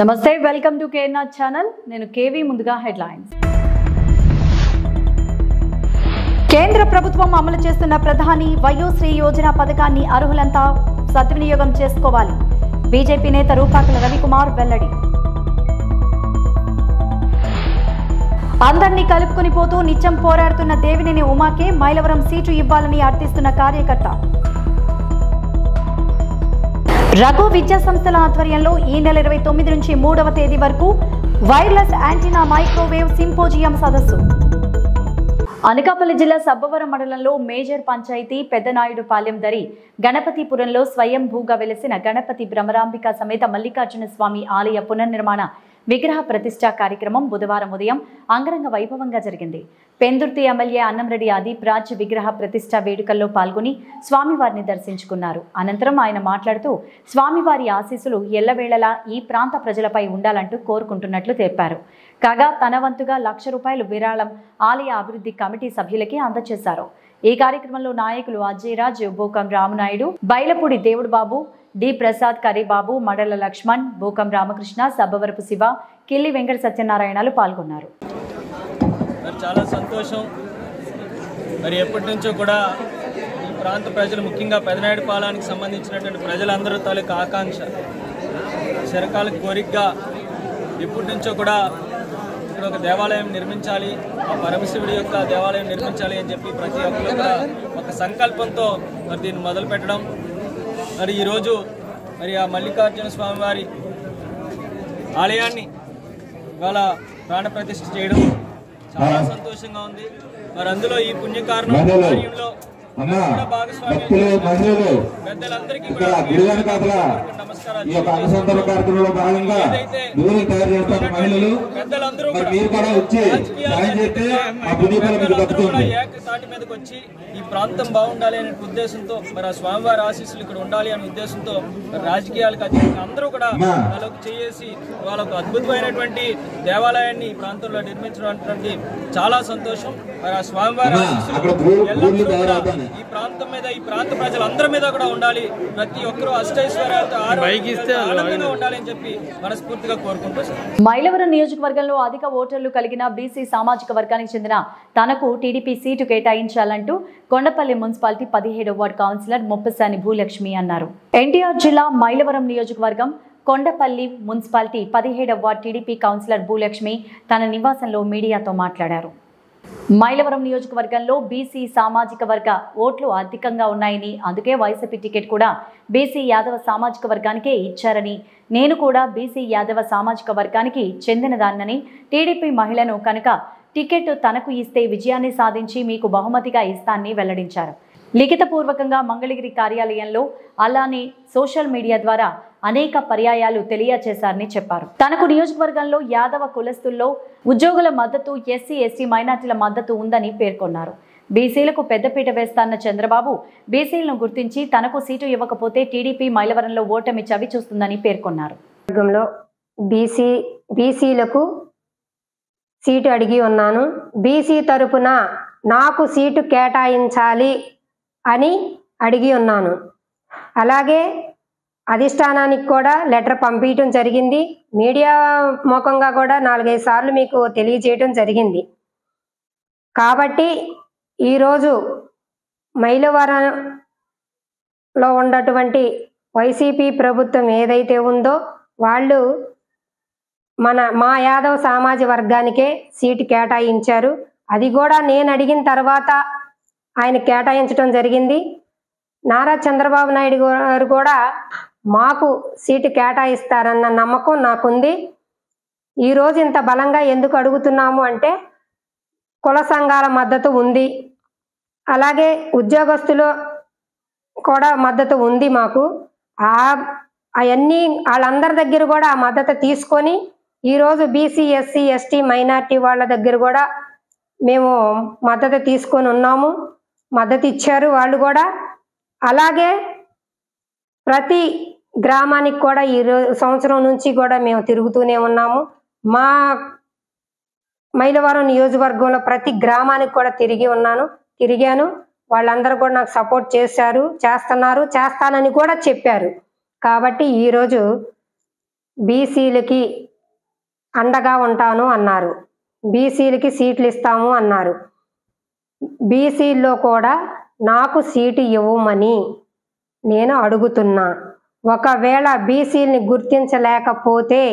నమస్తే, welcome to KNR channel. నేను KV. ముందుగా హెడ్లైన్స్. కేంద్ర ప్రభుత్వం అమలు చేస్తున్న ప్రధాని వయోశ్రీ యోజన పథకాన్ని అర్హులంతా సద్వినియోగం చేసుకోవాలి. బీజేపీ నేత రూపాకల రవికుమార్ వెల్లడి. అందరినీ కలుపుకొని పోతూ నిత్యం పోరాడుతున్న దేవినేని ఉమాకే మైలవరం సీటు ఇవ్వాలని అర్థిస్తున్న కార్యకర్త. రఘు విద్యా సంస్థల ఆధ్వర్యంలో ఈ నెల 29 నుంచి 3వ తేదీ వరకు వైర్లెస్ యాంటీనా మైక్రోవేవ్ సింపోజియం సదస్సు. అనకాపల్లి జిల్లా సబ్బవరం మండలంలో మేజర్ పంచాయతీ పెద్దనాయుడుపాలెం దరి గణపతిపురంలో స్వయంభూగా వెలిసిన గణపతి భ్రమరాంబిక సమేత మల్లికార్జున స్వామి ఆలయ పునర్నిర్మాణ విగ్రహ ప్రతిష్ఠా కార్యక్రమం బుధవారం ఉదయం అంగరంగ వైభవంగా జరిగింది. పెందుర్తి ఎమ్మెల్యే అన్నంరెడ్డి ఆదిప్ రాజ్ విగ్రహ ప్రతిష్ఠా వేడుకల్లో పాల్గొని స్వామివారిని దర్శించుకున్నారు. అనంతరం ఆయన మాట్లాడుతూ స్వామివారి ఆశీస్సులు ఎల్లవేళలా ఈ ప్రాంత ప్రజలపై ఉండాలంటూ కోరుకుంటున్నట్లు తెలిపారు. కాగా తన వంతుగా ₹1,00,000 విరాళం ఆలయ అభివృద్ధి కమిటీ సభ్యులకి అందజేశారు. ఈ కార్యక్రమంలో నాయకులు అజయరాజ్, బోకం రామనాయుడు, బైలపూడి దేవుడు బాబు, డి ప్రసాద్, కరీబాబు, మడల లక్ష్మణ్, బోకం రామకృష్ణ, సబ్బవరపు శివ, కిల్లి వెంకట సత్యనారాయణలు పాల్గొన్నారు. చాలా సంతోషం. మరి ఎప్పటి నుంచో కూడా ఈ ప్రాంత ప్రజలు, ముఖ్యంగా పెదనాయుడుపాలెంకి సంబంధించినటువంటి ప్రజలందరూ తాలూకు ఆకాంక్ష, చిరకాల కోరికగా ఎప్పటి నుంచో కూడా ఇక్కడ ఒక దేవాలయం నిర్మించాలి, ఆ పరమశివుడి యొక్క దేవాలయం నిర్మించాలి అని చెప్పి ప్రతి ఒక్కరు కూడా ఒక సంకల్పంతో మరి దీన్ని మొదలు పెట్టడం. మరి ఈరోజు మరి ఆ మల్లికార్జున స్వామివారి ఆలయాన్ని ఇవాళ ప్రాణప్రతిష్ఠ చేయడం చాలా సంతోషంగా ఉంది. మరి అందులో ఈ పుణ్యకారణం కార్యంలో పెద్దలందరికీ పెద్దలందరూ ఏకతాటి మీదకి వచ్చి ఈ ప్రాంతం బాగుండాలి అనే ఉద్దేశంతో, మరి ఆ స్వామివారి ఆశీస్సులు ఇక్కడ ఉండాలి అనే ఉద్దేశంతో రాజకీయాలకు అతీతంగా అందరూ కూడా వాళ్ళకు చేసి వాళ్ళకు అద్భుతమైనటువంటి దేవాలయాన్ని ఈ ప్రాంతంలో నిర్మించడం చాలా సంతోషం. మరి ఆ స్వామివారి ఆశీస్సులు ఎల్లప్పుడూ కూడా ఈ ప్రాంతం మీద, ఈ ప్రాంత ప్రజలందరి మీద కూడా ఉండాలి. ప్రతి ఒక్కరూ అష్టైశ్వర్యాలతో ఆనందంగా ఉండాలి అని చెప్పి మనస్ఫూర్తిగా కోరుకుంటున్నాం. మైలవరం నియోజకవర్గంలో అధిక ఓటర్లు కలిగిన బీసీ సామాజిక వర్గానికి చెందిన తనకు టీడీపీ సీటు కేటాయించాలంటూ కొండపల్లి మున్సిపాలిటీ 17వ వార్డు కౌన్సిలర్ ముప్పసాని భూలక్ష్మి అన్నారు. ఎన్టీఆర్ జిల్లా మైలవరం నియోజకవర్గం కొండపల్లి మున్సిపాలిటీ 17వ వార్డు టీడీపీ కౌన్సిలర్ భూలక్ష్మి తన నివాసంలో మీడియాతో మాట్లాడారు. మైలవరం నియోజకవర్గంలో బీసీ సామాజిక వర్గ ఓట్లు అధికంగా ఉన్నాయని, అందుకే వైసీపీ టికెట్ కూడా బీసీ యాదవ సామాజిక వర్గానికే ఇచ్చారని, నేను కూడా బీసీ యాదవ సామాజిక వర్గానికి చెందినదాన్నని, టీడీపీ మహిళను కనుక టికెట్ తనకు ఇస్తే విజయాన్ని సాధించి మీకు బహుమతిగా ఇస్తానని వెల్లడించారు. లిఖితపూర్వకంగా మంగళగిరి కార్యాలయంలో, అలానే సోషల్ మీడియా ద్వారా అనేక పర్యాయాలు తెలియచేశారని చెప్పారు. తనకు నియోజకవర్గంలో యాదవ కులస్తుల్లో ఉద్యోగుల మద్దతు, ఎస్సీ ఎస్టీ మైనార్టీల మద్దతు ఉందని పేర్కొన్నారు. బీసీలకు పెద్దపీట వేస్తాన్న చంద్రబాబు బీసీలను గుర్తించి తనకు సీటు ఇవ్వకపోతే టీడీపీ మైలవరంలో ఓటమి చవి చూస్తుందని పేర్కొన్నారు. బీసీలకు సీటు అడిగి ఉన్నాను. బీసీ తరపున నాకు సీటు కేటాయించాలి అని అడిగి ఉన్నాను. అలాగే అధిష్టానానికి కూడా లెటర్ పంపించడం జరిగింది. మీడియా ముఖంగా కూడా 4-5 సార్లు మీకు తెలియజేయడం జరిగింది. కాబట్టి ఈరోజు మైలవరంలో ఉన్నటువంటి వైసీపీ ప్రభుత్వం ఏదైతే ఉందో వాళ్ళు మా యాదవ సామాజిక వర్గానికే సీటు కేటాయించారు. అది కూడా నేను అడిగిన తర్వాత ఆయన కేటాయించడం జరిగింది. నారా చంద్రబాబు నాయుడు గారు కూడా మాకు సీటు కేటాయిస్తారన్న నమ్మకం నాకుంది. ఈరోజు ఇంత బలంగా ఎందుకు అడుగుతున్నాము అంటే కుల సంఘాల మద్దతు ఉంది, అలాగే ఉద్యోగస్తులు కూడా మద్దతు ఉంది మాకు. అవన్నీ వాళ్ళందరి దగ్గర కూడా ఆ మద్దతు తీసుకొని ఈరోజు బీసీ ఎస్సీ ఎస్టీ మైనార్టీ వాళ్ళ దగ్గర కూడా మేము మద్దతు తీసుకొని ఉన్నాము. మద్దతు ఇచ్చారు వాళ్ళు కూడా. అలాగే ప్రతి గ్రామానికి కూడా ఈ సంవత్సరం నుంచి కూడా మేము తిరుగుతూనే ఉన్నాము. మా మైలవరం నియోజకవర్గంలో ప్రతి గ్రామానికి కూడా తిరిగాను. వాళ్ళందరూ కూడా నాకు సపోర్ట్ చేశారు, చేస్తానని కూడా చెప్పారు. కాబట్టి ఈరోజు బీసీలకి అండగా ఉంటాను అన్నారు. బీసీలకి సీట్లు ఇస్తాము అన్నారు. బీసీల్లో కూడా నాకు సీటు ఇవ్వమని నేను అడుగుతున్నా. ఒకవేళ బీసీలని గుర్తించలేకపోతే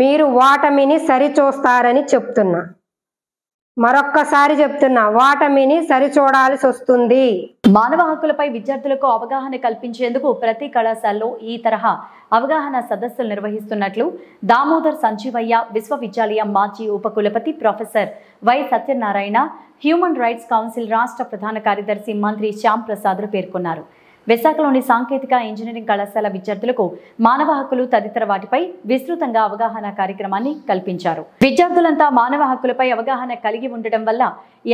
మీరు ఓటమిని సరిచూస్తారని చెప్తున్నా. మరొక్కసారి చెప్తున్నా, ఓటమిని సరిచూడాల్సి వస్తుంది. మానవ హక్కులపై విద్యార్థులకు అవగాహన కల్పించేందుకు ప్రతి కళాశాలలో ఈ తరహా అవగాహన సదస్సులు నిర్వహిస్తున్నట్లు దామోదర్ సంజీవయ్య విశ్వవిద్యాలయం మాజీ ఉపకులపతి professor why Satyanarayana, human rights council రాష్ట్ర ప్రధాన కార్యదర్శి మంత్రి శ్యామ్ ప్రసాద్లు పేర్కొన్నారు. విశాఖలోని సాంకేతిక ఇంజనీరింగ్ కళాశాల విద్యార్థులకు మానవ హక్కులు తదితర వాటిపై విస్తృతంగా అవగాహన కార్యక్రమాన్ని కల్పించారు. విద్యార్థులంతా మానవ హక్కులపై అవగాహన కలిగి ఉండటం వల్ల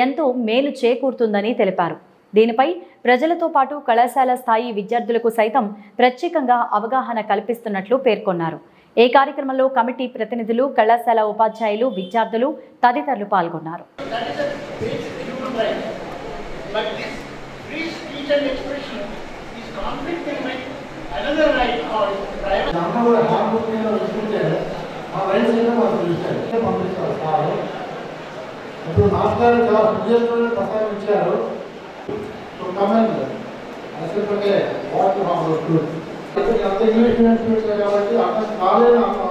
ఎంతో మేలు చేకూరుతుందని తెలిపారు. దీనిపై ప్రజలతో పాటు కళాశాల స్థాయి విద్యార్థులకు సైతం ప్రత్యేకంగా అవగాహన కల్పిస్తున్నట్లు పేర్కొన్నారు. ఈ కార్యక్రమంలో కమిటీ ప్రతినిధులు, కళాశాల ఉపాధ్యాయులు, విద్యార్థులు తదితరులు పాల్గొన్నారు. ఇప్పుడు మాస్టర్ చాలా ఉద్యోగులను ప్రస్తావించారు. అంత ఇంగ్లీష్ మీడియం కాబట్టి అర్థం కాలేదు అన్నాం.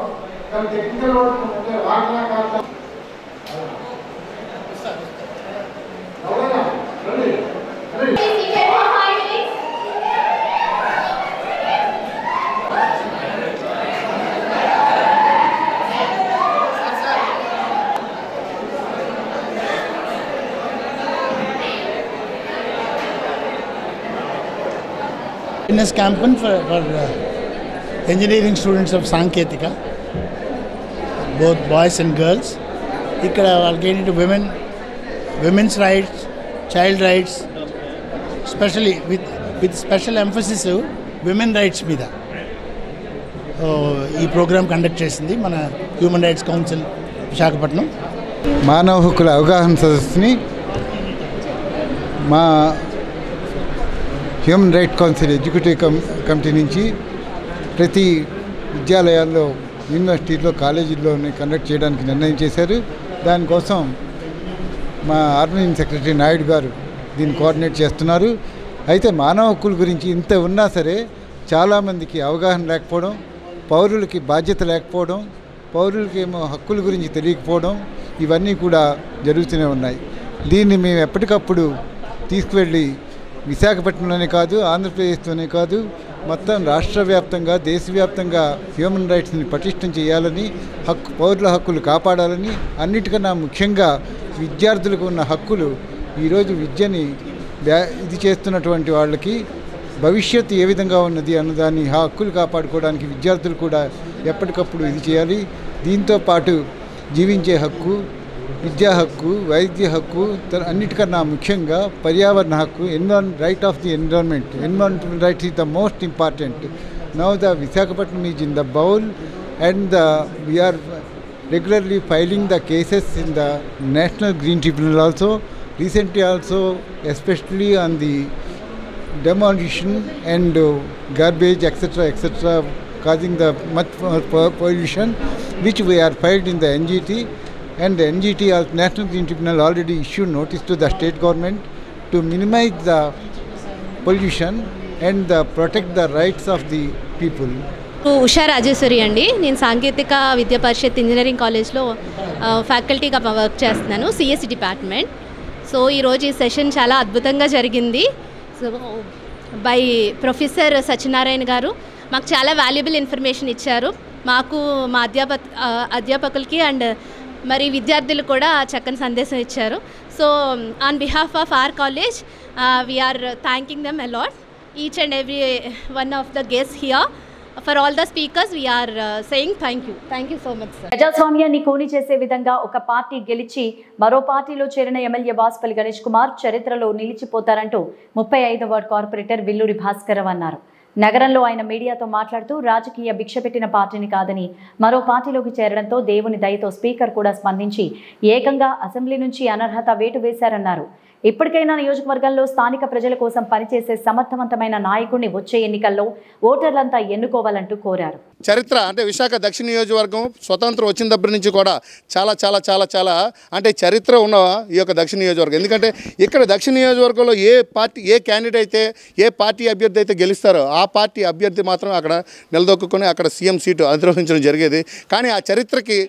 కానీ టెక్నికల్ వర్క్ ఉంటే వాటిలా Fitness campaign for engineering students of Sanketika, both boys and girls. Ikkada వాళ్ళకి ఏంటంటే women's rights, child rights, especially with special emphasis women rights మీద ఈ ప్రోగ్రామ్ కండక్ట్ చేసింది మన హ్యూమన్ రైట్స్ కౌన్సిల్ విశాఖపట్నం. మానవ హక్కుల అవగాహన సదస్సుని మా human rights council executive committee నుంచి ప్రతి విద్యాలయాల్లో, యూనివర్సిటీల్లో, కాలేజీల్లోని కండక్ట్ చేయడానికి నిర్ణయం చేశారు. దానికోసం మా ఆర్గనైజింగ్ సెక్రటరీ నాయుడు గారు దీన్ని కోఆర్డినేట్ చేస్తున్నారు. అయితే మానవ హక్కుల గురించి ఇంత ఉన్నా సరే చాలామందికి అవగాహన లేకపోవడం, పౌరులకి బాధ్యత లేకపోవడం, పౌరులకి ఏమో హక్కుల గురించి తెలియకపోవడం, ఇవన్నీ కూడా జరుగుతూనే ఉన్నాయి. దీన్ని మేము ఎప్పటికప్పుడు తీసుకువెళ్ళి విశాఖపట్నంలోనే కాదు, ఆంధ్రప్రదేశ్లోనే కాదు, మొత్తం రాష్ట్ర వ్యాప్తంగా, దేశవ్యాప్తంగా హ్యూమన్ రైట్స్ని పటిష్టం చేయాలని, పౌరుల హక్కులు కాపాడాలని, అన్నిటికన్నా ముఖ్యంగా విద్యార్థులకు ఉన్న హక్కులు, ఈరోజు విద్యని ఇది చేస్తున్నటువంటి వాళ్ళకి భవిష్యత్తు ఏ విధంగా ఉన్నది అన్నదాన్ని ఆ హక్కులు కాపాడుకోవడానికి విద్యార్థులు కూడా ఎప్పటికప్పుడు ఇది చేయాలి. దీంతో పాటు జీవించే హక్కు, విద్యా హక్కు, వైద్య హక్కు, అన్నిటికన్నా ముఖ్యంగా పర్యావరణ హక్కు, right of the environmental rights is the most important. Now the Visakhapatnam is in the bowl and we are regularly filing the cases in the National Green Tribunal also. Recently also, especially on the demolition and garbage etc. causing the much pollution, which we are filed in the NGT. And the NGT, National Green Tribunal, already issued notice to the state government to minimize the pollution and protect the rights of the people. Usha Rajeshwari అండి. నేను సాంకేతిక విద్యా పరిషత్ engineering కాలేజ్లో ఫ్యాకల్టీగా work చేస్తున్నాను, CSC department. So ఈరోజు ఈ session చాలా అద్భుతంగా జరిగింది. సో బై ప్రొఫెసర్ సత్యనారాయణ గారు మాకు చాలా వాల్యుబుల్ ఇన్ఫర్మేషన్ ఇచ్చారు. మాకు మా అధ్యాపకులకి అండ్ మరి విద్యార్థులు కూడా చక్కని సందేశం ఇచ్చారు. So on behalf of our college we are thanking them a lot, each and every one of the guests here. For all the speakers, we are saying thank you. Thank you so much, sir. ప్రజాస్వామ్యాన్ని కూని చేసే విధంగా ఒక party గెలిచి మరో పార్టీలో చేరిన MLA Vasupalli Ganesh Kumar చరిత్రలో నిలిచిపోతారంటూ 35వ వార్డు కార్పొరేటర్ విల్లూరి భాస్కరరావు అన్నారు. నగరంలో ఆయన మీడియాతో మాట్లాడుతూ రాజకీయ భిక్ష పెట్టిన పార్టీని కాదని మరో పార్టీలోకి చేరడంతో దేవుని దయతో స్పీకర్ కూడా స్పందించి ఏకంగా అసెంబ్లీ నుంచి అనర్హత వేటు వేశారన్నారు. ఇప్పటికైనా నియోజకవర్గంలో స్థానిక ప్రజల కోసం పనిచేసే సమర్థవంతమైన నాయకుడిని వచ్చే ఎన్నికల్లో ఓటర్లంతా ఎన్నుకోవాలంటూ కోరారు. చరిత్ర అంటే విశాఖ దక్షిణ నియోజకవర్గం స్వతంత్రం వచ్చిన దగ్గర నుంచి కూడా చాలా చాలా చాలా చాలా అంటే చరిత్ర ఉన్న ఈ యొక్క దక్షిణ నియోజకవర్గం. ఎందుకంటే ఇక్కడ దక్షిణ నియోజకవర్గంలో ఏ పార్టీ ఏ క్యాండిడేట్ అయితే ఏ పార్టీ అభ్యర్థి అయితే గెలుస్తారో ఆ పార్టీ అభ్యర్థి మాత్రం అక్కడ నిలదొక్కుని అక్కడ సీఎం సీటు అధిరోహించడం జరిగేది. కానీ ఆ చరిత్రకి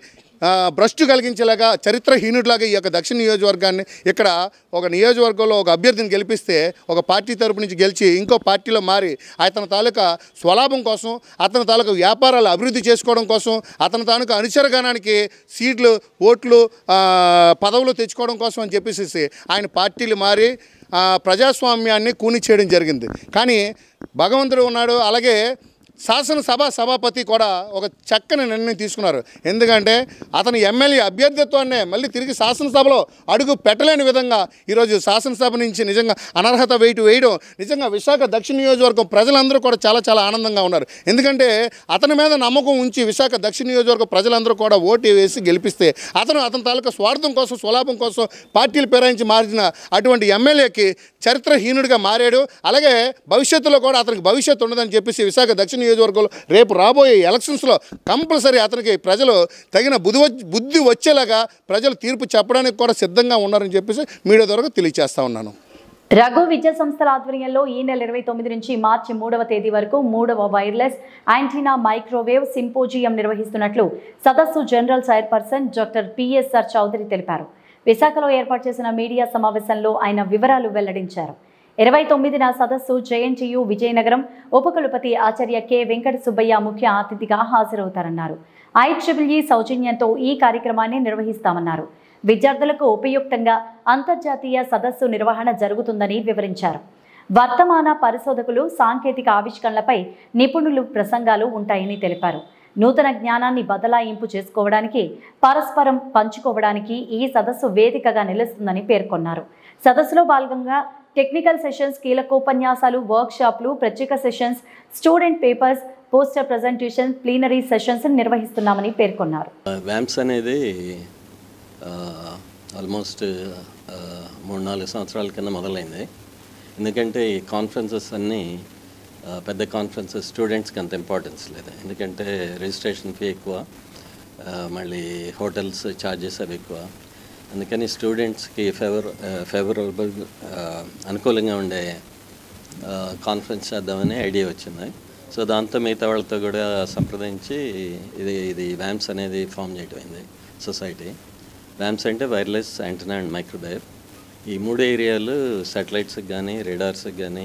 భ్రష్టు కలిగించేలాగా చరిత్రహీనుడిలాగా ఈ యొక్క దక్షిణ నియోజకవర్గాన్ని ఇక్కడ ఒక నియోజకవర్గంలో ఒక అభ్యర్థిని గెలిపిస్తే ఒక పార్టీ తరపు నుంచి గెలిచి ఇంకో పార్టీలో మారి అతని తాలూకా స్వలాభం కోసం అతని తాలూకా వ్యాపారాలు అభివృద్ధి చేసుకోవడం కోసం అతని తాలూకా అనుచరగానానికి సీట్లు ఓట్లు పదవులు తెచ్చుకోవడం కోసం అని చెప్పేసి ఆయన పార్టీలు మారి ప్రజాస్వామ్యాన్ని కూని చేయడం జరిగింది. కానీ భగవంతుడు ఉన్నాడు. అలాగే శాసనసభ సభాపతి కూడా ఒక చక్కని నిర్ణయం తీసుకున్నారు. ఎందుకంటే అతని ఎమ్మెల్యే అభ్యర్థిత్వాన్నే మళ్ళీ తిరిగి శాసనసభలో అడుగు పెట్టలేని విధంగా ఈరోజు శాసనసభ నుంచి నిజంగా అనర్హత వేయడం నిజంగా విశాఖ దక్షిణ నియోజకవర్గం ప్రజలందరూ కూడా చాలా చాలా ఆనందంగా ఉన్నారు. ఎందుకంటే అతని మీద నమ్మకం ఉంచి విశాఖ దక్షిణ నియోజకవర్గ ప్రజలందరూ కూడా ఓటు వేసి గెలిపిస్తే అతని తాలూకా స్వార్థం కోసం స్వలాభం కోసం పార్టీలు పేరాయించి మారిన అటువంటి ఎమ్మెల్యేకి చరిత్రహీనుడిగా మారాడు. అలాగే భవిష్యత్తులో కూడా అతనికి భవిష్యత్తు ఉండదని చెప్పేసి విశాఖ దక్షిణ నియోజకవర్గంలో రేపు రాబోయే ఎలక్షన్స్లో కంపల్సరీ అతనికి ప్రజలు తగిన బుద్ధి వచ్చేలాగా ప్రజలు తీర్పు చెప్పడానికి కూడా సిద్ధంగా ఉన్నారని చెప్పేసి మీడియా ద్వారా తెలియజేస్తా ఉన్నాను. రఘు విద్యా సంస్థల ఆధ్వర్యంలో ఈ నెల 29 నుంచి మార్చి 3వ తేదీ వరకు 3వ వైర్లెస్ యాంటీనా మైక్రోవేవ్ సింపోజియం నిర్వహిస్తున్నట్లు సదస్సు general chairperson doctor PSR Chaudhary తెలిపారు. విశాఖలో ఏర్పాటు చేసిన మీడియా సమావేశంలో ఆయన వివరాలు వెల్లడించారు. 29న సదస్సు జేఎన్టీయూ విజయనగరం ఉపకులపతి ఆచార్య కె వెంకట సుబ్బయ్య ముఖ్య అతిథిగా హాజరవుతారన్నారు. IEEE సౌజన్యంతో ఈ కార్యక్రమాన్ని నిర్వహిస్తామన్నారు. విద్యార్థులకు ఉపయుక్తంగా అంతర్జాతీయ సదస్సు నిర్వహణ జరుగుతుందని వివరించారు. వర్తమాన పరిశోధకులు సాంకేతిక ఆవిష్కరణలపై నిపుణులు ప్రసంగాలు ఉంటాయని తెలిపారు. నూతన జ్ఞానాన్ని బదలాయింపు చేసుకోవడానికి పరస్పరం పంచుకోవడానికి ఈ సదస్సు వేదికగా నిలుస్తుందని పేర్కొన్నారు. సదస్సులో భాగంగా టెక్నికల్ సెషన్స్, కీలకోపన్యాసాలు, వర్క్షాప్లు, ప్రత్యేక sessions, student papers, poster presentation, plenary sessions నిర్వహిస్తున్నామని పేర్కొన్నారు. వ్యాంప్స్ అనేది ఆల్మోస్ట్ 3-4 సంవత్సరాల కింద మొదలైంది. ఎందుకంటే ఈ కాన్ఫరెన్సెస్ అన్నీ పెద్ద కాన్ఫరెన్సెస్ స్టూడెంట్స్కి అంత ఇంపార్టెన్స్ లేదు. ఎందుకంటే రిజిస్ట్రేషన్ ఫీ ఎక్కువ, మళ్ళీ హోటల్స్ ఛార్జెస్ అవి ఎక్కువ. అందుకని స్టూడెంట్స్కి ఫేవరబుల్ అనుకూలంగా ఉండే కాన్ఫరెన్స్ చేద్దామని ఐడియా వచ్చింది. సో దాంతో మిగతా వాళ్ళతో కూడా సంప్రదించి ఇది వ్యాంప్స్ అనేది ఫామ్ చేయడం అయింది సొసైటీ. వ్యాంప్స్ అంటే వైర్లెస్ యాంటెనా అండ్ మైక్రోవేవ్. ఈ 3 ఏరియాలు శాటిలైట్స్కి కానీ రేడార్స్కి కానీ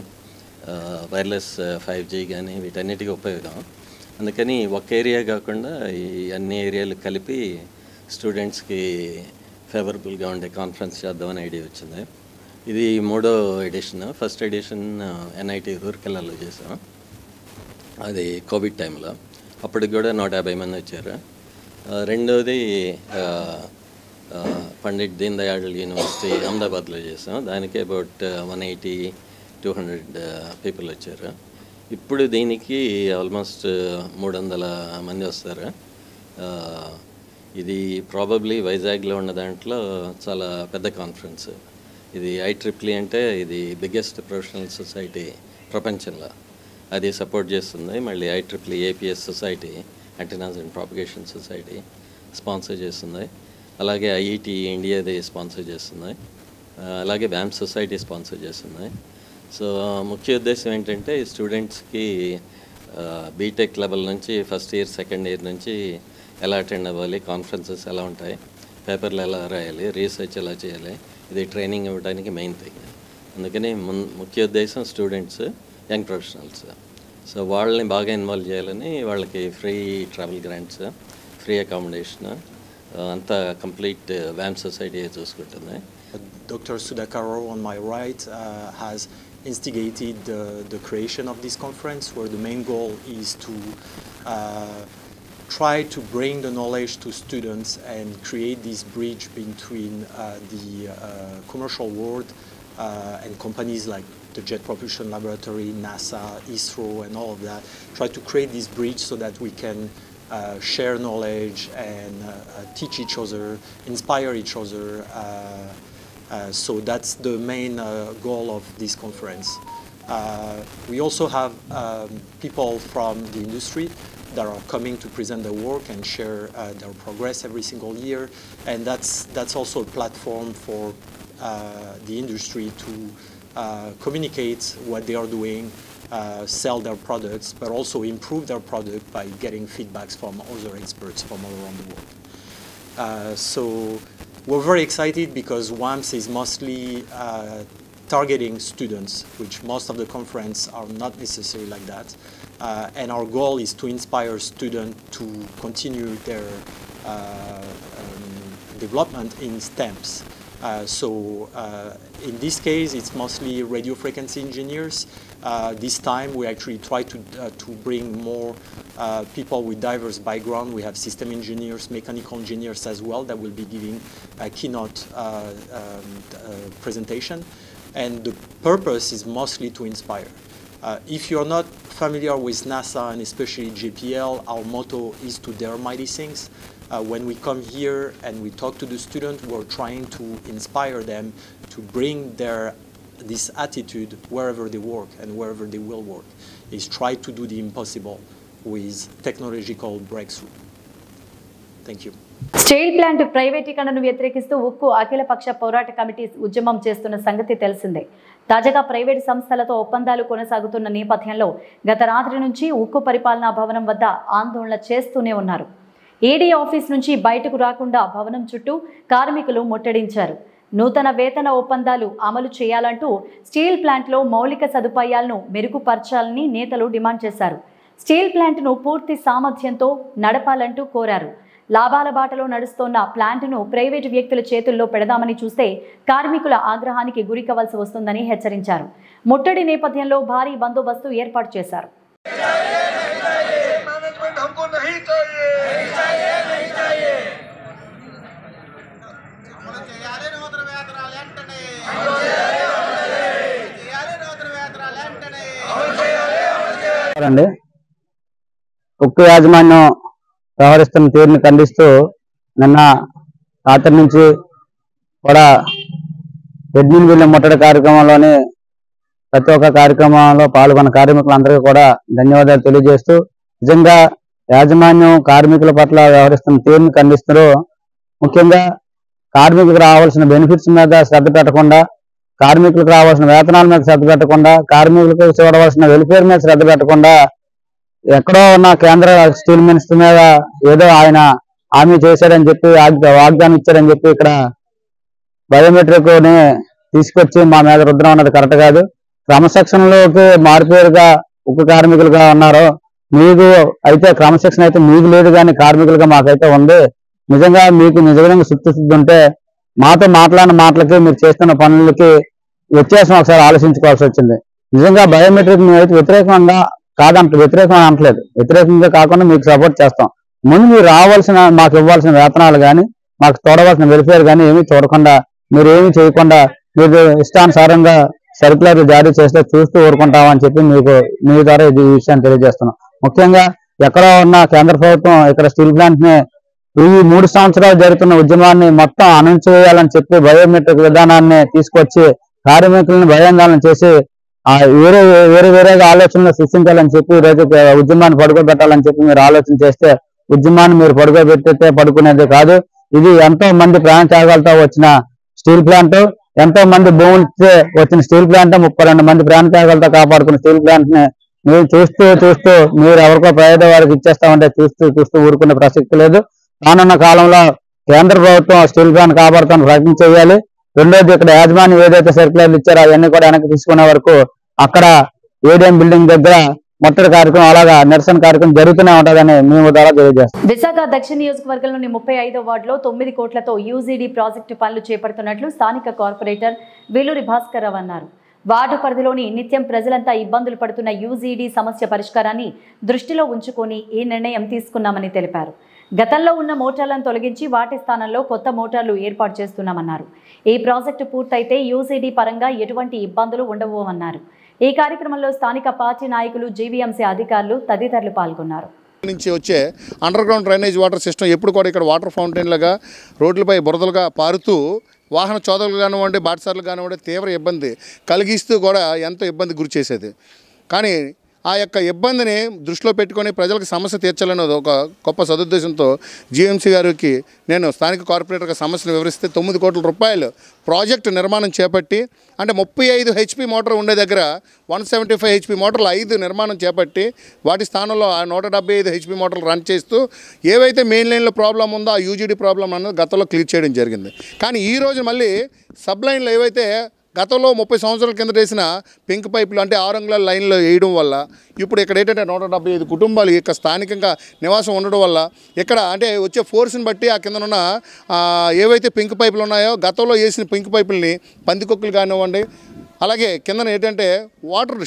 వైర్లెస్ 5G కానీ వీటన్నిటికీ ఉపయోగం. అందుకని ఒక ఏరియా కాకుండా ఈ అన్ని ఏరియాలు కలిపి స్టూడెంట్స్కి ఫేవరబుల్గా ఉండే కాన్ఫరెన్స్ చేద్దామని ఐడియా వచ్చింది. ఇది 3వ ఎడిషన్. ఫస్ట్ ఎడిషన్ NIT రూర్కెల్లాలో చేసాం, అది కోవిడ్ టైంలో. అప్పటికి కూడా 150 మంది వచ్చారు. రెండవది పండిట్ దీన్ దయాళ్ యూనివర్సిటీ అహ్మదాబాద్లో చేసాం, దానికి అబౌట్ 180-200 పీపుల్ వచ్చారు. ఇప్పుడు దీనికి ఆల్మోస్ట్ 300 మంది వస్తారు. ఇది ప్రాబబ్లీ వైజాగ్లో ఉన్న దాంట్లో చాలా పెద్ద కాన్ఫరెన్స్. ఇది IEEE అంటే ఇది బిగ్గెస్ట్ ప్రొఫెషనల్ సొసైటీ ప్రపంచంలో, అది సపోర్ట్ చేస్తుంది. మళ్ళీ IEEE APS society, antennas and propagation society sponsor చేస్తుంది. అలాగే IET ఇండియాది స్పాన్సర్ చేస్తుంది. అలాగే వ్యాంప్ సొసైటీ స్పాన్సర్ చేస్తుంది. సో ముఖ్య ఉద్దేశం ఏంటంటే స్టూడెంట్స్కి బీటెక్ లెవెల్ నుంచి ఫస్ట్ ఇయర్ సెకండ్ ఇయర్ నుంచి ఎలా అటెండ్ అవ్వాలి, కాన్ఫరెన్సెస్ ఎలా ఉంటాయి, పేపర్లు ఎలా రాయాలి, రీసెర్చ్ ఎలా చేయాలి, ఇది ట్రైనింగ్ ఇవ్వడానికి మెయిన్ థింగ్. అందుకని ముఖ్య ఉద్దేశం స్టూడెంట్స్, యంగ్ ప్రొఫెషనల్స్. సో వాళ్ళని బాగా ఇన్వాల్వ్ చేయాలని వాళ్ళకి free travel grants, free accommodation అంతా కంప్లీట్ వ్యాంప్ సొసైటీ చూసుకుంటుంది. Dr. Sudhakaro on my right has instigated the creation of this conference, where the main goal is to try to bring the knowledge to students and create this bridge between the commercial world and companies like the Jet Propulsion Laboratory, NASA, ISRO and all of that. Try to create this bridge so that we can share knowledge and teach each other, inspire each other, So that's the main goal of this conference. We also have people from the industry that are coming to present their work and share their progress every single year, and that's also a platform for the industry to communicate what they are doing, sell their products, but also improve their product by getting feedbacks from other experts from all around the world. So we're very excited because WAMS is mostly targeting students, which most of the conference are not necessarily like that. And our goal is to inspire students to continue their development in STEMs. In this case, it's mostly radio frequency engineers. This time, we actually try to bring more people with diverse background. We have system engineers, mechanical engineers as well that will be giving a keynote presentation. And the purpose is mostly to inspire. If you're not familiar with NASA and especially JPL, our motto is to dare mighty things. When we come here and we talk to the students, we're trying to inspire them to bring this attitude wherever they work and wherever they will work, is try to do the impossible with technological breakthrough. Thank you. Steel plant ప్రైవేటీకరణను వ్యతిరేకిస్తూ ఉక్కు అఖిలపక్ష పోరాట committee ఉద్యమం చేస్తున్న సంగతి తెలిసిందే. తాజాగా ప్రైవేటు సంస్థలతో ఒప్పందాలు కొనసాగుతున్న నేపథ్యంలో గత రాత్రి నుంచి ఉక్కు పరిపాలనా భవనం వద్ద ఆందోళన చేస్తూనే ఉన్నారు. ఈడీ ఆఫీస్ నుంచి బయటకు రాకుండా భవనం చుట్టూ కార్మికులు ముట్టడించారు. నూతన వేతన ఒప్పందాలు అమలు చేయాలంటూ స్టీల్ ప్లాంట్లో మౌలిక సదుపాయాలను మెరుగుపరచాలని నేతలు డిమాండ్ చేశారు. స్టీల్ ప్లాంట్ను పూర్తి సామర్థ్యంతో నడపాలంటూ కోరారు. లాభాల బాటలో నడుస్తోన్న ప్లాంట్ను ప్రైవేటు వ్యక్తుల చేతుల్లో పెడదామని చూస్తే కార్మికుల ఆగ్రహానికి గురికావాల్సి వస్తుందని హెచ్చరించారు. ముట్టడి నేపథ్యంలో భారీ బందోబస్తు ఏర్పాటు చేశారు. ఉక్కు యాజమాన్యం వ్యవహరిస్తున్న తీరుని ఖండిస్తూ నిన్న రాత్రి నుంచి కూడా ఎడ్మిన్ బిల్లు ముట్టడి కార్యక్రమంలోని ప్రతి ఒక్క కార్యక్రమంలో పాల్గొన్న కార్మికులందరికీ కూడా ధన్యవాదాలు తెలియజేస్తూ నిజంగా యాజమాన్యం కార్మికుల పట్ల వ్యవహరిస్తున్న తీరుని ఖండిస్తూ ముఖ్యంగా కార్మికులకు రావాల్సిన బెనిఫిట్స్ మీద శ్రద్ధ పెట్టకుండా, కార్మికులకు రావాల్సిన వేతనాల మీద శ్రద్ధ పెట్టకుండా, కార్మికులకు చూడవలసిన వెల్ఫేర్ మీద శ్రద్ధ పెట్టకుండా ఎక్కడో ఉన్న కేంద్ర స్టీల్ మినిస్టర్ మీద ఏదో ఆయన హామీ చేశారని చెప్పి వాగ్దానం ఇచ్చారని చెప్పి ఇక్కడ బయోమెట్రిక్ ని తీసుకొచ్చి మా మీద రుద్దడం అన్నది కరెక్ట్ కాదు. క్రమశిక్షణలోకి మారిపోయారుగా ఉక్కు కార్మికులుగా ఉన్నారు. మీకు అయితే క్రమశిక్షణ అయితే మీకు లేదు, కానీ కార్మికులుగా మాకైతే ఉంది. నిజంగా మీకు నిజంగా శుద్ధి ఉంటే మాతో మాట్లాడిన మాటలకి మీరు చేస్తున్న పనులకి వ్యత్యాసం ఒకసారి ఆలోచించుకోవాల్సి వచ్చింది. నిజంగా బయోమెట్రిక్ అయితే వ్యతిరేకంగా వ్యతిరేకం అనట్లేదు, వ్యతిరేకంగా కాకుండా మీకు సపోర్ట్ చేస్తాం. ముందు మీరు రావాల్సిన మాకు ఇవ్వాల్సిన వేతనాలు కానీ, మాకు చూడవలసిన వెల్ఫేర్ కానీ ఏమీ చూడకుండా, మీరు ఏమీ చేయకుండా మీరు ఇష్టానుసారంగా సర్క్యులర్లు జారీ చేస్తే చూస్తూ ఊరుకుంటామని చెప్పి మీ ద్వారా ఈ విషయాన్ని తెలియజేస్తున్నాం. ముఖ్యంగా ఎక్కడ ఉన్న కేంద్ర ప్రభుత్వం ఇక్కడ స్టీల్ ప్లాంట్ ని ఈ 3 సంవత్సరాలు జరుగుతున్న ఉద్యమాన్ని మొత్తం అణచివేయాలని చెప్పి బయోమెట్రిక్ విధానాన్ని తీసుకొచ్చి కార్మికులను భయాందోళన చేసి వేరేగా ఆలోచనలు సృష్టించాలని చెప్పి ఈరోజు ఉద్యమాన్ని పడుకోబెట్టాలని చెప్పి మీరు ఆలోచన చేస్తే ఉద్యమాన్ని మీరు పడుకోబెట్టితే పడుకునేది కాదు. ఇది ఎంతో మంది ప్రాణ త్యాగాలతో వచ్చిన స్టీల్ ప్లాంట్, ఎంతో మంది భూములతో వచ్చిన స్టీల్ ప్లాంట్, 32 మంది ప్రాణ త్యాగాలతో కాపాడుకున్న స్టీల్ ప్లాంట్ ని మీరు చూస్తూ మీరు ఎవరికో పేదవారికి ఇచ్చేస్తామంటే చూస్తూ ఊరుకునే ప్రసక్తి లేదు. రానున్న కాలంలో కేంద్ర ప్రభుత్వం స్టీల్ ప్లాంట్ కాపాడుతాను ప్రయత్నం చేయాలి. రెండోది, ఇక్కడ యాజమాన్యం ఏదైతే సర్క్యులర్లు ఇచ్చారో అవన్నీ కూడా వెనక్కి తీసుకునే వరకు అక్కడ ఏడీఎం బిల్డింగ్ దగ్గర ముట్టడి కార్యక్రమం అలాగా నిరసన కార్యక్రమం జరుగుతూనే ఉంటుందని మేము ద్వారా తెలియజేస్తాం. విశాఖ దక్షిణ నియోజకవర్గంలోని 35వ వార్డులో 9 కోట్లతో యూజీడీ ప్రాజెక్టు పనులు చేపడుతున్నట్లు స్థానిక కార్పొరేటర్ వేలూరి భాస్కర్ రావు అన్నారు. వార్డు పరిధిలోని నిత్యం ప్రజలంతా ఇబ్బందులు పడుతున్న యూజీడీ సమస్య పరిష్కారాన్ని దృష్టిలో ఉంచుకొని ఈ నిర్ణయం తీసుకున్నామని తెలిపారు. గతంలో ఉన్న మోటార్లను తొలగించి వాటి స్థానంలో కొత్త మోటార్లు ఏర్పాటు చేస్తున్నామన్నారు. ఈ ప్రాజెక్టు పూర్తయితే యూజీడీ పరంగా ఎటువంటి ఇబ్బందులు ఉండవు అన్నారు. ఈ కార్యక్రమంలో స్థానిక పార్టీ నాయకులు, జీవీఎంసీ అధికారులు తదితరులు పాల్గొన్నారు. నుంచి వచ్చే under ground drainage water system ఎప్పుడు కూడా ఇక్కడ వాటర్ ఫౌంటైన్లుగా రోడ్లపై బురదలుగా పారుతూ వాహన చోదకులు కానివ్వండి, బాటసార్లు కానివ్వండి తీవ్ర ఇబ్బంది కలిగిస్తూ కూడా ఎంతో ఇబ్బంది గురి చేసేది. కానీ ఆ యొక్క ఇబ్బందిని దృష్టిలో పెట్టుకొని ప్రజలకు సమస్య తీర్చాలనేది ఒక గొప్ప సదుద్దేశంతో జీఎంసీ గారికి నేను స్థానిక కార్పొరేటర్గా సమస్యను వివరిస్తే 9 కోట్ల రూపాయలు ప్రాజెక్టు నిర్మాణం చేపట్టి, అంటే 35 HP మోటార్ ఉండే దగ్గర 175 HP మోటార్లు 5 నిర్మాణం చేపట్టి వాటి స్థానంలో 175 HP మోటార్లు రన్ చేస్తూ ఏవైతే మెయిన్ లైన్లో ప్రాబ్లం ఉందో ఆ యూజీడీ ప్రాబ్లం అన్నది గతంలో క్లియర్ చేయడం జరిగింది. కానీ ఈరోజు మళ్ళీ సబ్ లైన్లో ఏవైతే గతంలో 30 సంవత్సరాల కింద వేసిన పింక్ పైపులు అంటే 6 అంగుళాల లైన్లో వేయడం వల్ల ఇప్పుడు ఇక్కడ ఏంటంటే 175 కుటుంబాలు ఇక్కడ స్థానికంగా నివాసం ఉండడం వల్ల ఇక్కడ అంటే వచ్చే ఫోర్స్ని బట్టి ఆ కిందనున్న ఏవైతే పింక్ పైపులు ఉన్నాయో గతంలో వేసిన పింక్ పైపుల్ని పందికొక్కులు కానివ్వండి, అలాగే కిందన ఏంటంటే వాటర్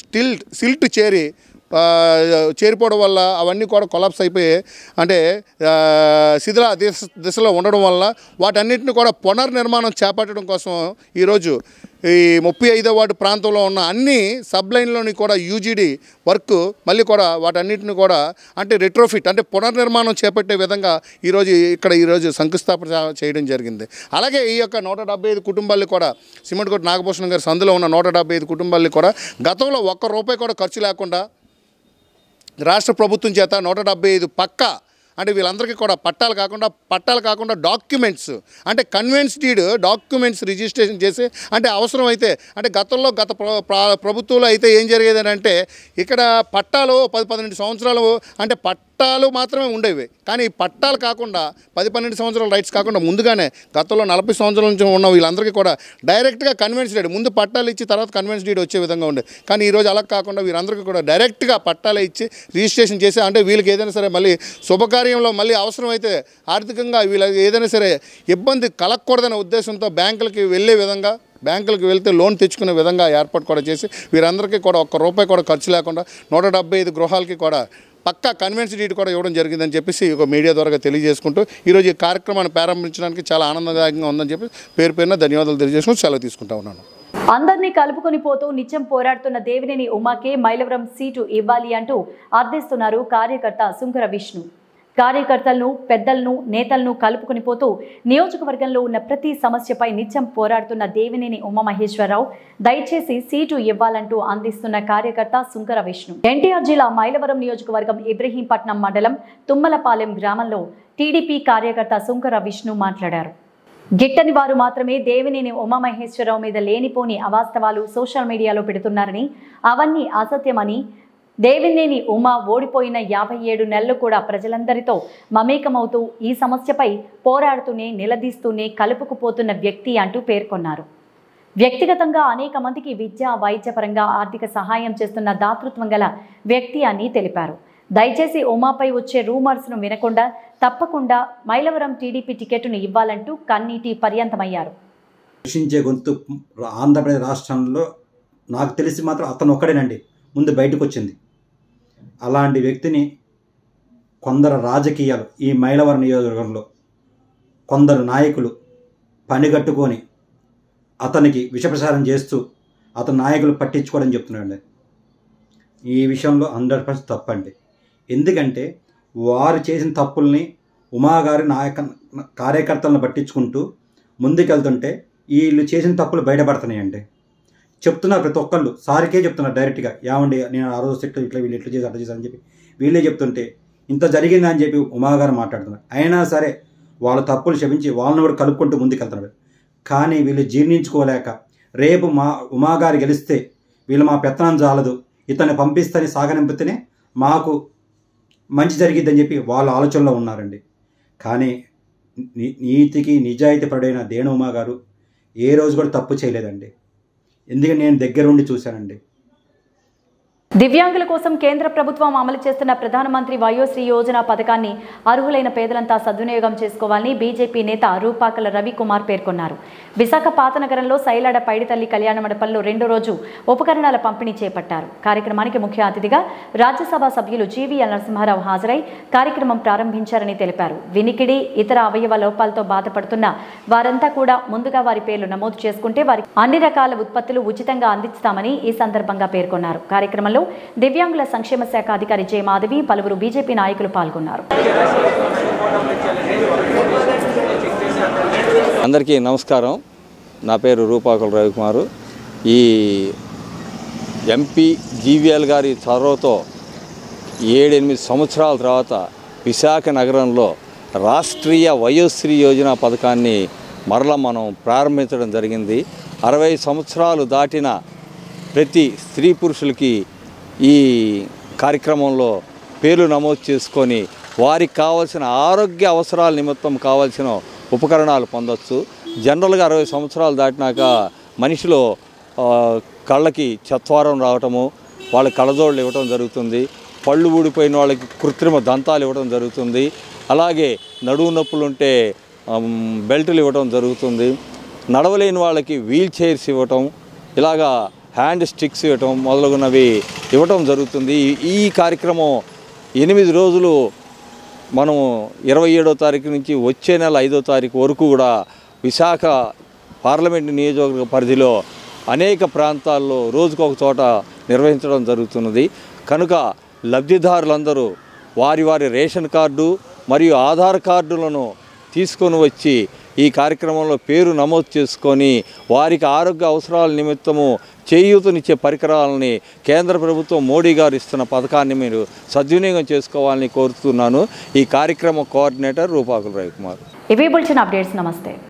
సిల్ట్ చేరిపోవడం వల్ల అవన్నీ కూడా కొలాప్స్ అయిపోయి అంటే శిథిల దిశలో ఉండడం వల్ల వాటన్నిటిని కూడా పునర్నిర్మాణం చేపట్టడం కోసం ఈరోజు ఈ 35వ వార్డు ప్రాంతంలో ఉన్న అన్ని సబ్ లైన్లోని కూడా యూజీడీ వర్క్ మళ్ళీ కూడా వాటన్నిటిని కూడా అంటే రెట్రోఫిట్ అంటే పునర్నిర్మాణం చేపట్టే విధంగా ఈరోజు శంకుస్థాపన చేయడం జరిగింది. అలాగే ఈ యొక్క 175 కుటుంబాలు కూడా సిమెంట్కోట నాగభూషణం గారి సందులో ఉన్న 175 కుటుంబాలు కూడా గతంలో ₹1 కూడా ఖర్చు లేకుండా రాష్ట్ర ప్రభుత్వం చేత 175 పక్కా అంటే వీళ్ళందరికీ కూడా పట్టాలు కాకుండా డాక్యుమెంట్స్ అంటే కన్వెన్స్ డీడ్ డాక్యుమెంట్స్ రిజిస్ట్రేషన్ చేసి అంటే అవసరమైతే అంటే గతంలో గత ప్రభుత్వంలో అయితే ఏం జరిగేదని అంటే ఇక్కడ పట్టాలు 10-12 సంవత్సరాలు అంటే పట్టాలు మాత్రమే ఉండేవి. కానీ పట్టాలు కాకుండా 10-12 సంవత్సరాల రైట్స్ కాకుండా ముందుగానే గతంలో 40 సంవత్సరాల నుంచి ఉన్న వీళ్ళందరికీ కూడా డైరెక్ట్గా కన్వెన్స్ డీడ్ ముందు పట్టాలు ఇచ్చి తర్వాత కన్వెన్స్ డీడ్ వచ్చే విధంగా ఉండే. కానీ ఈరోజు అలా కాకుండా వీరందరికీ కూడా డైరెక్ట్గా పట్టాలు ఇచ్చి రిజిస్ట్రేషన్ చేసి అంటే వీళ్ళకి ఏదైనా సరే మళ్ళీ శుభకార్యంలో మళ్ళీ అవసరమైతే ఆర్థికంగా వీళ్ళకి ఏదైనా సరే ఇబ్బంది కలగకూడదనే ఉద్దేశంతో బ్యాంకులకి వెళ్తే లోన్ తెచ్చుకునే విధంగా ఏర్పాటు కూడా చేసి వీరందరికీ కూడా ₹1 కూడా ఖర్చు లేకుండా 175 గృహాలకి కూడా పక్కా కన్వెన్స్ డీడ్ కూడా ఇవ్వడం జరిగిందని చెప్పేసి ఒక మీడియా ద్వారా తెలియజేసుకుంటూ ఈరోజు ఈ కార్యక్రమాన్ని ప్రారంభించడానికి చాలా ఆనందదాయకంగా ఉందని చెప్పి పేరున ధన్యవాదాలు తెలియజేసుకుంటూ సెలవు తీసుకుంటా ఉన్నాను. అందరినీ కలుపుకొని పోతూ నిత్యం పోరాడుతున్న దేవినేని ఉమాకే మైలవరం సీటు ఇవ్వాలి అంటూ అర్థిస్తున్నారు కార్యకర్త సుంకర విష్ణు. కార్యకర్తలను, పెద్దలను, నేతలను కలుపుకొని పోతూ నియోజకవర్గంలో ఉన్న ప్రతి సమస్యపై నిత్యం పోరాడుతున్న దేవినేని ఉమామహేశ్వరరావు దయచేసి సీటు ఇవ్వాలంటూ అందిస్తున్న కార్యకర్త సుంకర విష్ణు. ఎన్టీఆర్ జిల్లా మైలవరం నియోజకవర్గం ఇబ్రహీంపట్నం మండలం తుమ్మలపాలెం గ్రామంలో టీడీపీ కార్యకర్త సుంకర విష్ణు మాట్లాడారు. గిట్టని వారు మాత్రమే దేవినేని ఉమామహేశ్వరరావు మీద లేనిపోని అవాస్తవాలు సోషల్ మీడియాలో పెడుతున్నారని, అవన్నీ అసత్యమని, దేవినేని ఉమా ఓడిపోయిన 57 నెలలు కూడా ప్రజలందరితో మమేకమవుతూ ఈ సమస్యపై పోరాడుతూనే నిలదీస్తూనే కలుపుకుపోతున్న వ్యక్తి అంటూ పేర్కొన్నారు. వ్యక్తిగతంగా అనేక మందికి విద్య, వైద్యపరంగా ఆర్థిక సహాయం చేస్తున్న దాతృత్వం గల వ్యక్తి అని తెలిపారు. దయచేసి ఉమాపై వచ్చే రూమర్స్ను వినకుండా తప్పకుండా మైలవరం టీడీపీ టికెట్ను ఇవ్వాలంటూ కన్నీటి పర్యంతమయ్యారు. రక్షించే గొంతు ఆంధ్రప్రదేశ్ రాష్ట్రంలో నాకు తెలిసి మాత్రం అతను ఒక్కడేనండి ముందు బయటకు వచ్చింది. అలాంటి వ్యక్తిని కొందరు రాజకీయాలు ఈ మైలవరం నియోజకవర్గంలో కొందరు నాయకులు పనిగట్టుకొని అతనికి విషప్రచారం చేస్తూ అతని నాయకులు పట్టించుకోవడం చెప్తున్నాడండి. ఈ విషయంలో 100% తప్పండి. ఎందుకంటే వారు చేసిన తప్పుల్ని ఉమాగారి కార్యకర్తలను పట్టించుకుంటూ ముందుకెళ్తుంటే వీళ్ళు చేసిన తప్పులు బయటపడుతున్నాయండి. చెప్తున్నారు ప్రతి ఒక్కళ్ళు, సారికే చెప్తున్నారు డైరెక్ట్గా, ఏమండి నేను ఆ రోజు ఇట్లా వీళ్ళు ఎట్లా చేసి అట్లా చేశారని చెప్పి వీళ్ళే చెప్తుంటే ఇంత జరిగిందని చెప్పి ఉమాగారు మాట్లాడుతున్నారు. అయినా సరే వాళ్ళ తప్పులు క్షమించి వాళ్ళని కూడా కలుపుకుంటూ ముందుకెళ్తున్నాడు. కానీ వీళ్ళు జీర్ణించుకోలేక రేపు ఉమాగారు గెలిస్తే వీళ్ళు మా పెత్తనం చాలదు, ఇతన్ని పంపిస్తని సాగనింపితేనే మాకు మంచి జరిగిద్దని చెప్పి వాళ్ళ ఆలోచనలో ఉన్నారండి. కానీ నీతికి నిజాయితీ పడైన దేణు ఉమాగారు ఏ రోజు కూడా తప్పు చేయలేదండి. ఎందుకంటే నేను దగ్గరుండి చూశానండి. దివ్యాంగుల కోసం కేంద్ర ప్రభుత్వం అమలు చేస్తున్న ప్రధానమంత్రి వయోశ్రీ యోజన పథకాన్ని అర్హులైన పేదలంతా సద్వినియోగం చేసుకోవాలని బీజేపీ నేత రూపాకల రవికుమార్ పేర్కొన్నారు. విశాఖ పాతనగరంలో సైలాడ పైడితల్లి కళ్యాణ మండపంలో 2వ రోజు ఉపకరణాల పంపిణీ చేపట్టారు. కార్యక్రమానికి ముఖ్య అతిథిగా రాజ్యసభ సభ్యులు జీవీఎల్ నరసింహారావు హాజరై కార్యక్రమం ప్రారంభించారని తెలిపారు. వినికిడి, ఇతర అవయవ లోపాలతో బాధపడుతున్న వారంతా కూడా ముందుగా వారి పేర్లు నమోదు చేసుకుంటే వారికి అన్ని రకాల ఉత్పత్తులు ఉచితంగా అందిస్తామని ఈ సందర్భంగా పేర్కొన్నారు. కార్యక్రమంలో దివ్యాంగుల సంక్షేమ శాఖ అధికారి జె మాధవి, పలువురు బీజేపీ నాయకులు పాల్గొన్నారు. అందరికీ నమస్కారం. నా పేరు రూపాకుల రవికుమారు. ఈ ఎంపీ జీవీఎల్ గారి చొరవతో 7-8 సంవత్సరాల తర్వాత విశాఖ నగరంలో రాష్ట్రీయ వయోశ్రీ యోజన పథకాన్ని మరలా మనం ప్రారంభించడం జరిగింది. 60 సంవత్సరాలు దాటిన ప్రతి స్త్రీ పురుషులకి ఈ కార్యక్రమంలో పేర్లు నమోదు చేసుకొని వారికి కావాల్సిన ఆరోగ్య అవసరాల నిమిత్తం కావాల్సిన ఉపకరణాలు పొందొచ్చు. జనరల్గా 60 సంవత్సరాలు దాటినాక మనిషిలో కళ్ళకి చత్వారం రావటము, వాళ్ళకి కళ్ళజోళ్ళు ఇవ్వటం జరుగుతుంది. పళ్ళు ఊడిపోయిన వాళ్ళకి కృత్రిమ దంతాలు ఇవ్వడం జరుగుతుంది. అలాగే నడుము నొప్పులు ఉంటే బెల్టులు ఇవ్వడం జరుగుతుంది. నడవలేని వాళ్ళకి వీల్ చైర్స్ ఇవ్వటం, ఇలాగా హ్యాండ్ స్టిక్స్ ఇవ్వటం మొదలగునవి ఇవ్వటం జరుగుతుంది. ఈ కార్యక్రమం 8 రోజులు మనం 27వ తారీఖు నుంచి వచ్చే నెల 5వ తారీఖు వరకు కూడా విశాఖ పార్లమెంటు నియోజకవర్గ పరిధిలో అనేక ప్రాంతాల్లో రోజుకొక చోట నిర్వహించడం జరుగుతున్నది. కనుక లబ్ధిదారులందరూ వారి రేషన్ కార్డు మరియు ఆధార్ కార్డులను తీసుకొని వచ్చి ఈ కార్యక్రమంలో పేరు నమోదు చేసుకొని వారికి ఆరోగ్య అవసరాల నిమిత్తము చేయూతనిచ్చే పరికరాలని కేంద్ర ప్రభుత్వం మోడీ గారు ఇస్తున్న పథకాన్ని మీరు సద్వినియోగం చేసుకోవాలని కోరుతున్నాను. ఈ కార్యక్రమ కోఆర్డినేటర్ రూపాకుల రవికుమార్. ఇవే బులెటిన్ అప్డేట్స్. నమస్తే.